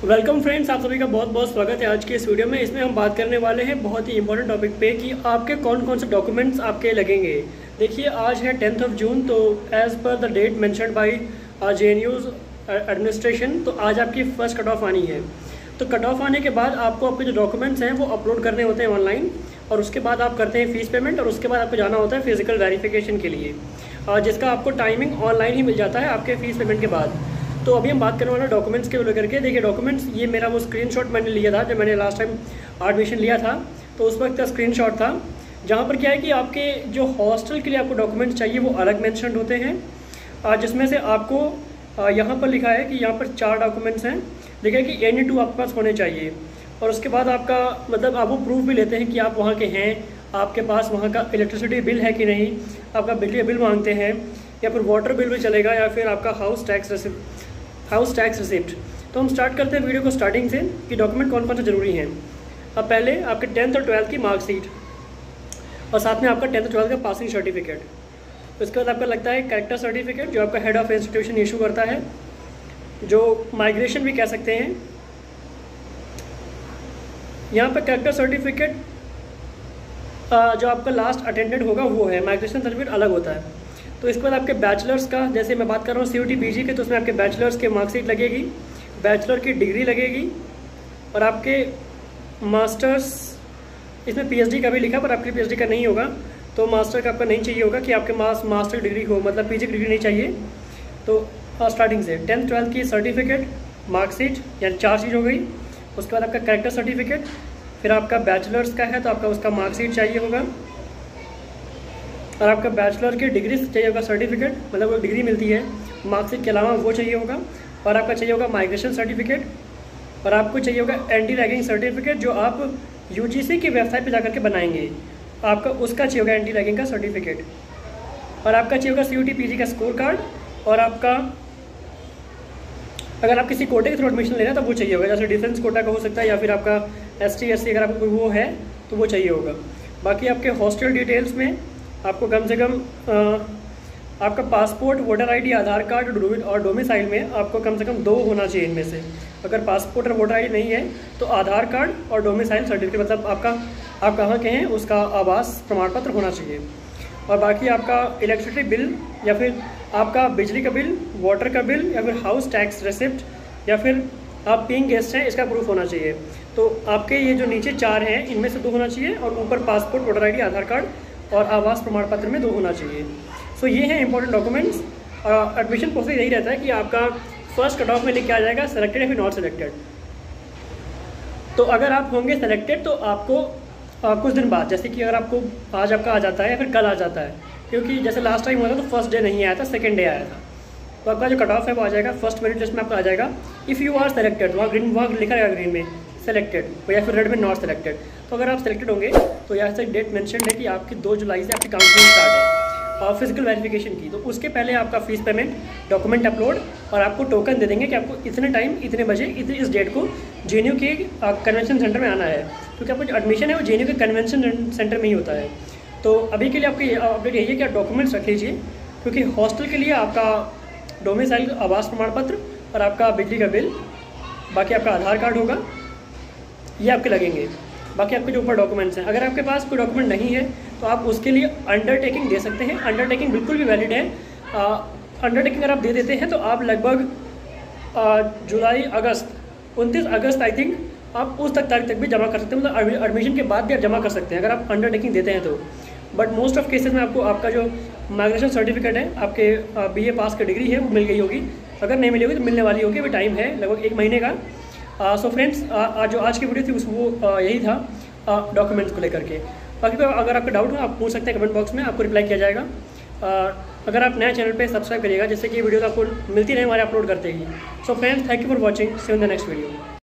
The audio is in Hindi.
वेलकम फ्रेंड्स, आप सभी का बहुत बहुत स्वागत है आज के इस वीडियो में। इसमें हम बात करने वाले हैं बहुत ही इंपॉर्टेंट टॉपिक पे कि आपके कौन कौन से डॉक्यूमेंट्स आपके लगेंगे। देखिए, आज है 10th ऑफ जून, तो as per the date mentioned by JNU's administration, तो आज आपकी फर्स्ट कट ऑफ आनी है। तो कट ऑफ आने के बाद आपको आपके जो डॉक्यूमेंट्स हैं वो अपलोड करने होते हैं ऑनलाइन, और उसके बाद आप करते हैं फ़ीस पेमेंट, और उसके बाद आपको जाना होता है फिजिकल वेरिफिकेशन के लिए, जिसका आपको टाइमिंग ऑनलाइन ही मिल जाता है आपके फ़ीस पेमेंट के बाद। तो अभी हम बात करने वाले डॉक्यूमेंट्स के लेकर के। देखिए, डॉक्यूमेंट्स ये मेरा वो स्क्रीनशॉट मैंने लिया था जब मैंने लास्ट टाइम एडमिशन लिया था, तो उस वक्त का स्क्रीनशॉट था, जहाँ पर क्या है कि आपके जो हॉस्टल के लिए आपको डॉक्यूमेंट्स चाहिए वो अलग मेंशन होते हैं, जिसमें से आपको यहाँ पर लिखा है कि यहाँ पर 4 डॉक्यूमेंट्स हैं। देखिए कि एनी 2 आपके पास होने चाहिए, और उसके बाद आपका मतलब आप वो प्रूफ भी लेते हैं कि आप वहाँ के हैं, आपके पास वहाँ का इलेक्ट्रिसिटी बिल है कि नहीं, आपका बिजली बिल मांगते हैं, या फिर वाटर बिल भी चलेगा, या फिर आपका हाउस टैक्स रिसिप्ट। तो हम स्टार्ट करते हैं वीडियो को स्टार्टिंग से कि डॉक्यूमेंट कौन कौन से ज़रूरी हैं। अब पहले आपके 10th और 12th की मार्कशीट, और साथ में आपका 10th और 12th का पासिंग सर्टिफिकेट। उसके बाद आपका लगता है कैरेक्टर सर्टिफिकेट, जो आपका हेड ऑफ इंस्टीट्यूशन इशू करता है, जो माइग्रेशन भी कह सकते हैं। यहाँ पर कैरेक्टर सर्टिफिकेट जो आपका लास्ट अटेंडेड होगा वो है, माइग्रेशन सर्टिफिकेट अलग होता है। तो इसके बाद आपके बैचलर्स का, जैसे मैं बात कर रहा हूँ CUT PG के, तो उसमें आपके बैचलर्स के मार्कशीट लगेगी, बैचलर की डिग्री लगेगी, और आपके मास्टर्स, इसमें PhD का भी लिखा, पर आपकी PhD का नहीं होगा, तो मास्टर का आपका नहीं चाहिए होगा कि आपके पास मास्टर डिग्री हो, मतलब PG की डिग्री नहीं चाहिए। तो स्टार्टिंग से 10th 12th की सर्टिफिकेट, मार्कशीट, यानी 4 चीज़ हो गई। उसके बाद आपका कैरेक्टर सर्टिफिकेट, फिर आपका बैचलर्स का है तो आपका उसका मार्कशीट चाहिए होगा, और आपका बैचलर की डिग्री चाहिए होगा सर्टिफिकेट, मतलब वो डिग्री मिलती है मार्कशीट के अलावा, वो चाहिए होगा। और आपका चाहिए होगा माइग्रेशन सर्टिफिकेट, और आपको चाहिए होगा एंटी रैगिंग सर्टिफिकेट, जो आप UGC की वेबसाइट पे जाकर के बनाएंगे, आपका उसका चाहिए होगा एंटी रैगिंग का सर्टिफिकेट। और आपका चाहिए होगा CUT PG का स्कोर कार्ड, और आपका अगर आप किसी कोटे के थ्रू एडमिशन ले रहे हैं तो वो चाहिए होगा, जैसे डिफेंस कोटा का हो सकता है, या फिर आपका ST SC अगर आपको कोई वो है तो वो चाहिए होगा। बाकी आपके हॉस्टल डिटेल्स में आपको कम से कम आपका पासपोर्ट, वोटर ID, आधार कार्ड और डोमिसाइल में आपको कम से कम 2 होना चाहिए इनमें से। अगर पासपोर्ट और वोटर ID नहीं है तो आधार कार्ड और डोमिसाइल सर्टिफिकेट, मतलब आप कहाँ के हैं उसका आवास प्रमाण पत्र होना चाहिए। और बाकी आपका इलेक्ट्रिसिटी बिल, या फिर आपका बिजली का बिल, वाटर का बिल, या फिर हाउस टैक्स रिसिप्ट, या फिर आप पेइंग गेस्ट हैं, इसका प्रूफ होना चाहिए। तो आपके ये जो नीचे 4 हैं इनमें से 2 होना चाहिए, और ऊपर पासपोर्ट, वोटर ID, आधार कार्ड और आवास प्रमाण पत्र में 2 होना चाहिए। सो ये हैं इंपॉर्टेंट डॉक्यूमेंट्स। एडमिशन प्रोसेस यही रहता है कि आपका फर्स्ट कट ऑफ में लिख के आ जाएगा सेलेक्टेड या फिर नॉट सेलेक्टेड। तो अगर आप होंगे सेलेक्टेड तो आपको कुछ दिन बाद, जैसे कि अगर आपको आज आपका आ जाता है या फिर कल आ जाता है, क्योंकि जैसे लास्ट टाइम हुआ था तो फर्स्ट डे नहीं आया था, सेकेंड डे आया था, तो आपका जो कट ऑफ है वो आ जाएगा फर्स्ट मेरिट लिस्ट में आपका आ जाएगा। इफ़ यू आर सेलेक्टेड, वहाँ लिखा रहेगा ग्रीन में सेलेक्टेड, या फिर रेड में नॉट सेलेक्टेड। तो अगर आप सेलेक्टेड होंगे तो यहाँ से डेट मेंशन है कि आपकी 2 जुलाई से आपकी काउंसलिंग स्टार्ट है और फिजिकल वेरिफिकेशन की। तो उसके पहले आपका फीस पेमेंट, डॉक्यूमेंट अपलोड, और आपको टोकन दे देंगे कि आपको इतने टाइम, इतने बजे, इस डेट को JNU के कन्वेंशन सेंटर में आना है, क्योंकि आपका जो एडमिशन है वो JNU के कन्वेंशन सेंटर में ही होता है। तो अभी के लिए आपकी अपडेट यही है कि आप डॉक्यूमेंट्स रख लीजिए, क्योंकि हॉस्टल के लिए आपका डोमिसाइल आवास प्रमाण पत्र और आपका बिजली का बिल, बाकी आपका आधार कार्ड होगा, ये आपके लगेंगे। बाकी आपके जो ऊपर डॉक्यूमेंट्स हैं, अगर आपके पास कोई डॉक्यूमेंट नहीं है तो आप उसके लिए अंडरटेकिंग दे सकते हैं। अंडरटेकिंग बिल्कुल भी वैलिड है। अंडरटेकिंग अगर आप दे देते हैं तो आप लगभग जुलाई, अगस्त, 29 अगस्त आई थिंक, आप उस तारीख तक भी जमा कर सकते हैं, मतलब एडमिशन के बाद भी आप जमा कर सकते हैं अगर आप अंडरटेकिंग देते हैं तो। बट मोस्ट ऑफ केसेस में आपको आपका जो माइग्रेशन सर्टिफिकेट है, आपके BA पास की डिग्री है, वो मिल गई होगी। अगर नहीं मिली होगी तो मिलने वाली होगी, अभी टाइम है लगभग 1 महीने का। सो फ्रेंड्स, जो आज की वीडियो थी वो यही था डॉक्यूमेंट्स को लेकर के। बाकी अगर आपका डाउट हो आप पूछ सकते हैं कमेंट बॉक्स में, आपको रिप्लाई किया जाएगा। अगर आप नए चैनल पे सब्सक्राइब करिएगा, जिससे कि वीडियो आपको मिलती रहे हमारे अपलोड करते ही। So friends, thank you for watching, see you in the next video.